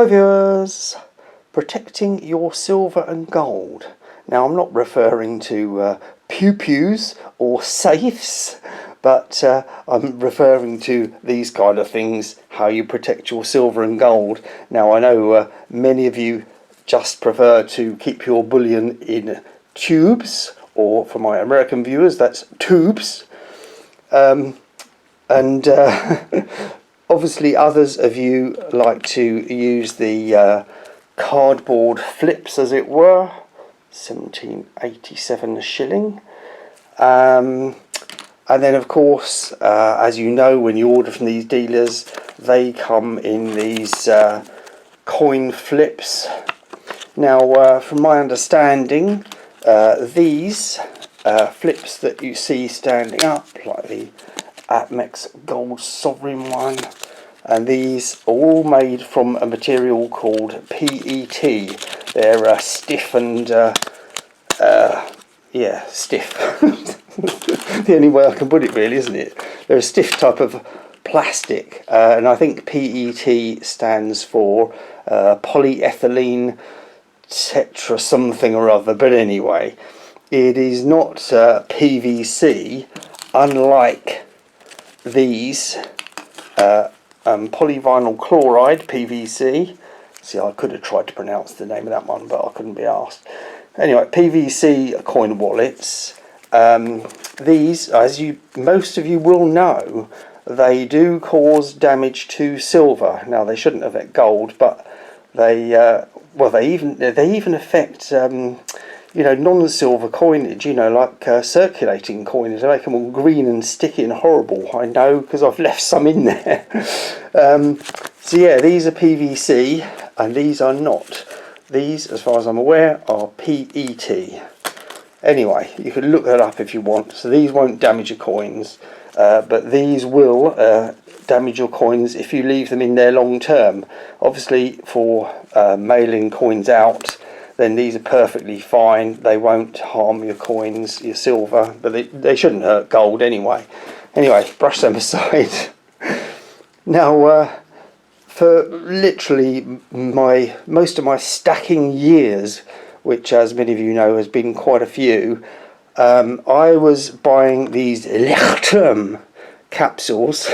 Hi viewers, protecting your silver and gold. Now I'm not referring to pew-pews or safes, but I'm referring to these kind of things, how you protect your silver and gold. Now I know many of you just prefer to keep your bullion in tubes, or for my American viewers that's tubes, and obviously others of you like to use the cardboard flips, as it were, 1787 shilling. And then of course, as you know, when you order from these dealers, they come in these coin flips. Now from my understanding, these flips that you see standing up, like the Atmex Gold Sovereign one, and these are all made from a material called PET. They're stiff and yeah, stiff. The only way I can put it, really, isn't it? They're a stiff type of plastic, and I think PET stands for polyethylene tetra something or other. But anyway, it is not PVC, unlike these polyvinyl chloride, PVC. See, I could have tried to pronounce the name of that one, but I couldn't be asked. Anyway, PVC coin wallets. These, as most of you will know, they do cause damage to silver. Now they shouldn't affect gold, but they well, they even affect you know, non-silver coinage, you know, like circulating coinage. They make them all green and sticky and horrible. I know, because I've left some in there. So yeah, these are PVC and these are not. These, as far as I'm aware, are PET. Anyway, you can look that up if you want. So these won't damage your coins, but these will damage your coins if you leave them in there long term. Obviously, for mailing coins out, then these are perfectly fine. They won't harm your coins, your silver, but they shouldn't hurt gold anyway. Anyway, brush them aside. Now, for literally most of my stacking years, which, as many of you know, has been quite a few, I was buying these Lecterm capsules.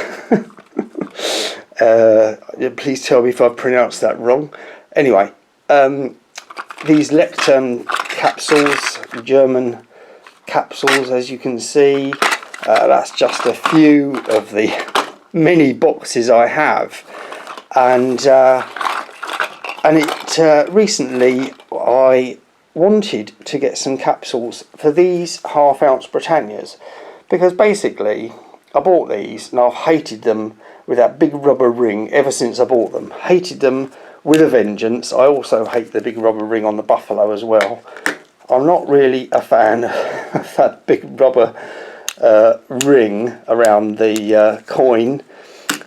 Please tell me if I've pronounced that wrong. Anyway, these Lecterm capsules, German capsules, as you can see. That's just a few of the many boxes I have, and recently I wanted to get some capsules for these half-ounce Britannias, because basically I bought these and I've hated them with that big rubber ring ever since I bought them. Hated them with a vengeance. I also hate the big rubber ring on the Buffalo as well. I'm not really a fan of that big rubber ring around the coin.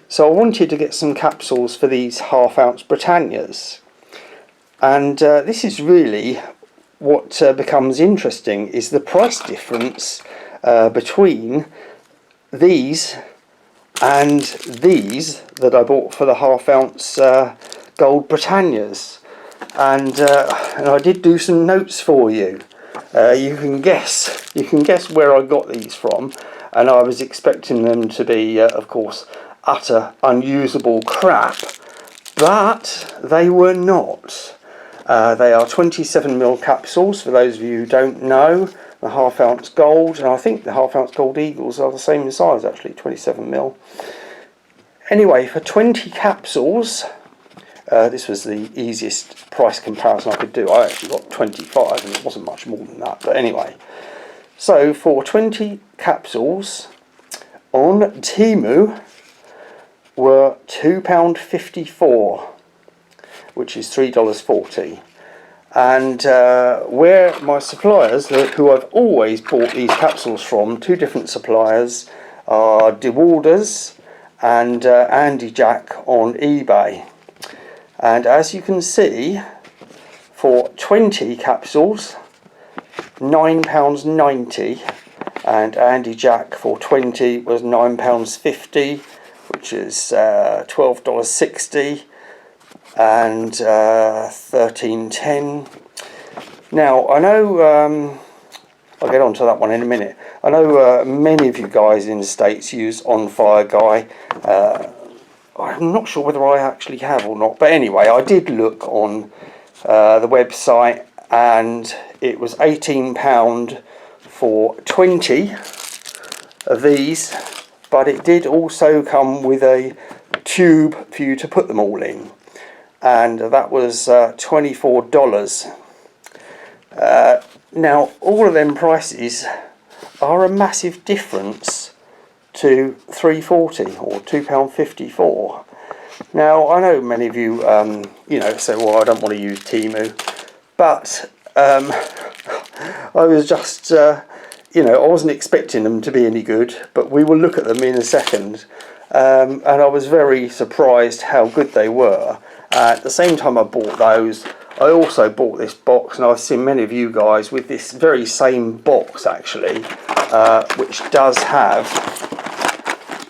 So I wanted to get some capsules for these half-ounce Britannias. And this is really what becomes interesting, is the price difference between these and these that I bought for the half-ounce gold Britannias. And I did do some notes for you. You can guess where I got these from, and I was expecting them to be, of course, utter unusable crap, but they were not. They are 27mm capsules, for those of you who don't know. The half-ounce gold, and I think the half-ounce gold Eagles are the same in size, actually, 27mm. Anyway, for 20 capsules, this was the easiest price comparison I could do. I actually got 25, and it wasn't much more than that, but anyway. So for 20 capsules on Temu were £2.54, which is $3.40. And where my suppliers, who I've always bought these capsules from, two different suppliers, are DeWalders and Andy Jack on eBay. And as you can see, for 20 capsules, £9.90, and Andy Jack for 20 was £9.50, which is $12.60. and 1310. Now I know I'll get onto that one in a minute. I know many of you guys in the States use On Fire Guy. I'm not sure whether I actually have or not, but anyway, I did look on the website, and it was £18 for 20 of these, but it did also come with a tube for you to put them all in, and that was $24. Now all of them prices are a massive difference to £3.40 or £2.54. Now I know many of you you know, say, well, I don't want to use Temu, but I was just you know, I wasn't expecting them to be any good, but we will look at them in a second. And I was very surprised how good they were. At the same time I bought those, I also bought this box, and I've seen many of you guys with this very same box actually, which does have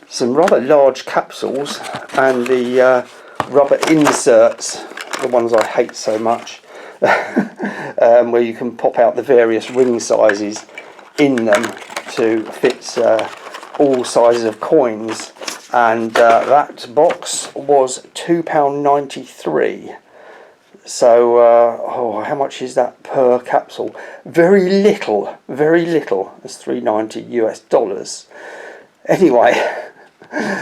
some rather large capsules and the rubber inserts, the ones I hate so much, where you can pop out the various ring sizes in them to fit all sizes of coins. And that box was £2.93. So oh, how much is that per capsule? Very little, very little. It's $3.90 US. Anyway,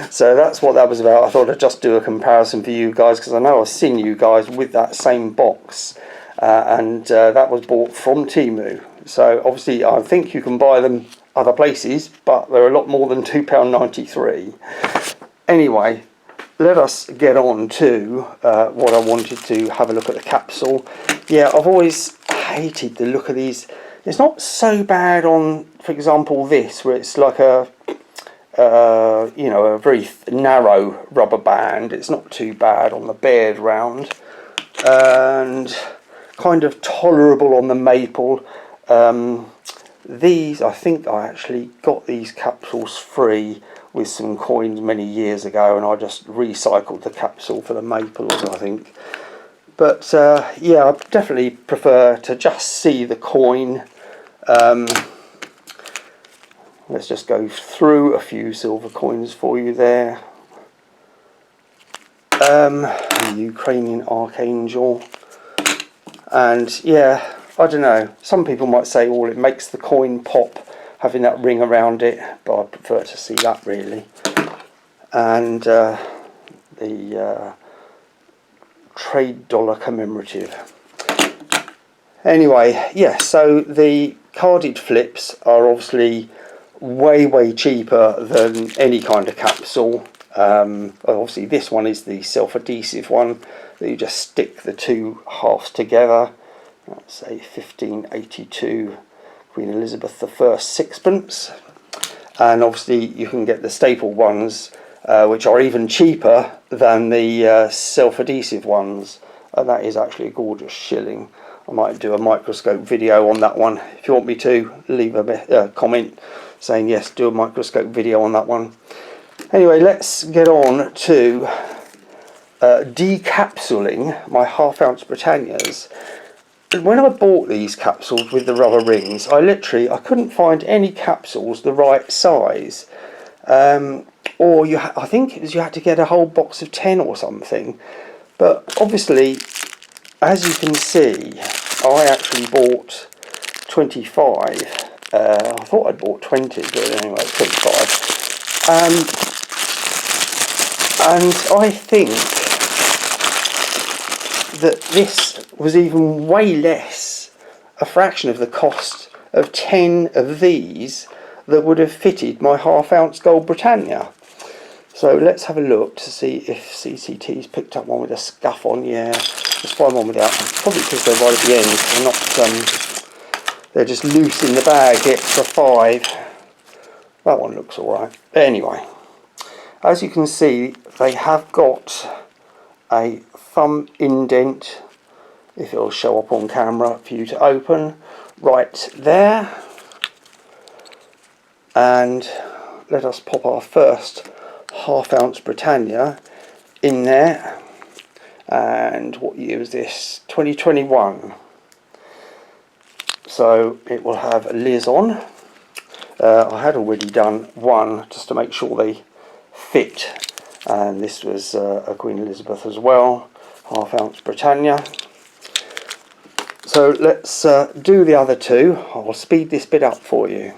so that's what that was about. I thought I'd just do a comparison for you guys, because I know I've seen you guys with that same box, and that was bought from Temu. So obviously I think you can buy them other places, but they're a lot more than £2.93. Anyway, let us get on to what I wanted to have a look at the capsule. Yeah, I've always hated the look of these. It's not so bad on, for example, this, where it's like a you know, a very narrow rubber band. It's not too bad on the bared round, and kind of tolerable on the maple. These, I think I actually got these capsules free with some coins many years ago, and I just recycled the capsule for the maples, I think. But yeah, I definitely prefer to just see the coin. Let's just go through a few silver coins for you there. The Ukrainian Archangel. And yeah, I don't know, some people might say, well, it makes the coin pop having that ring around it, but I prefer to see that really. And the trade dollar commemorative. Anyway, yeah, so the carded flips are obviously way cheaper than any kind of capsule. Obviously this one is the self-adhesive one that you just stick the two halves together. That's a 1582 Queen Elizabeth I sixpence. And obviously you can get the staple ones, which are even cheaper than the self-adhesive ones, and that is actually a gorgeous shilling. I might do a microscope video on that one. If you want me to, leave a comment saying yes, do a microscope video on that one. Anyway, let's get on to decapsuling my half-ounce Britannias. When I bought these capsules with the rubber rings, I couldn't find any capsules the right size. Or I think it was you had to get a whole box of 10 or something. But obviously, as you can see, I actually bought 25. I thought I'd bought 20, but anyway, 25. And I think that this was even way less, a fraction of the cost of 10 of these that would have fitted my half-ounce gold Britannia. So let's have a look to see if CCT's picked up one with a scuff on. Yeah, let's find one without. Probably because they're right at the end. They're not. They're just loose in the bag. Extra 5. That one looks all right. But anyway, as you can see, they have got a thumb indent, if it'll show up on camera for you to open, right there. And let us pop our first half-ounce Britannia in there. and what year was this? 2021. So it will have Liz on. I had already done one just to make sure they fit, and this was a Queen Elizabeth as well, half-ounce Britannia. So let's do the other two. I'll speed this bit up for you.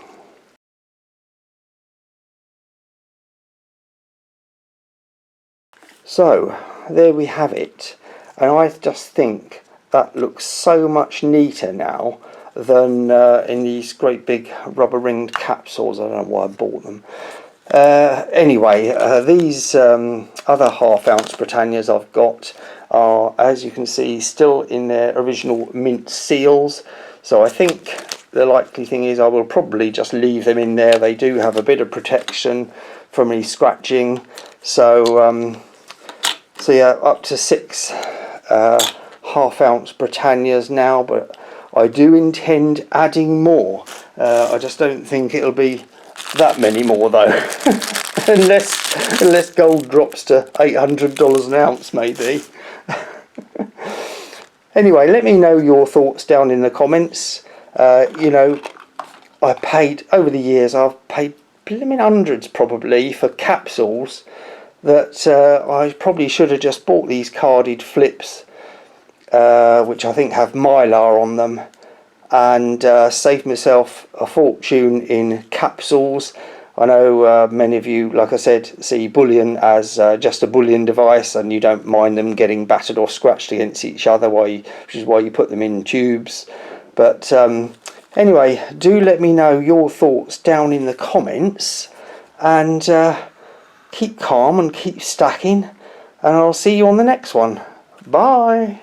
So there we have it, and I just think that looks so much neater now than in these great big rubber ringed capsules. I don't know why I bought them. Anyway, these other half-ounce Britannias I've got are, as you can see, still in their original mint seals, so I think the likely thing is I will probably just leave them in there. They do have a bit of protection from any scratching, so so yeah, up to 6 half-ounce Britannias now, but I do intend adding more. I just don't think it'll be that many more though, unless gold drops to $800 an ounce maybe. Anyway, let me know your thoughts down in the comments. You know, I paid, over the years, I've paid hundreds probably for capsules that I probably should have just bought these carded flips, which I think have Mylar on them, and saved myself a fortune in capsules. I know many of you, like I said, see bullion as just a bullion device, and you don't mind them getting battered or scratched against each other, which is why you put them in tubes. But anyway, do let me know your thoughts down in the comments, and keep calm and keep stacking, and I'll see you on the next one. Bye.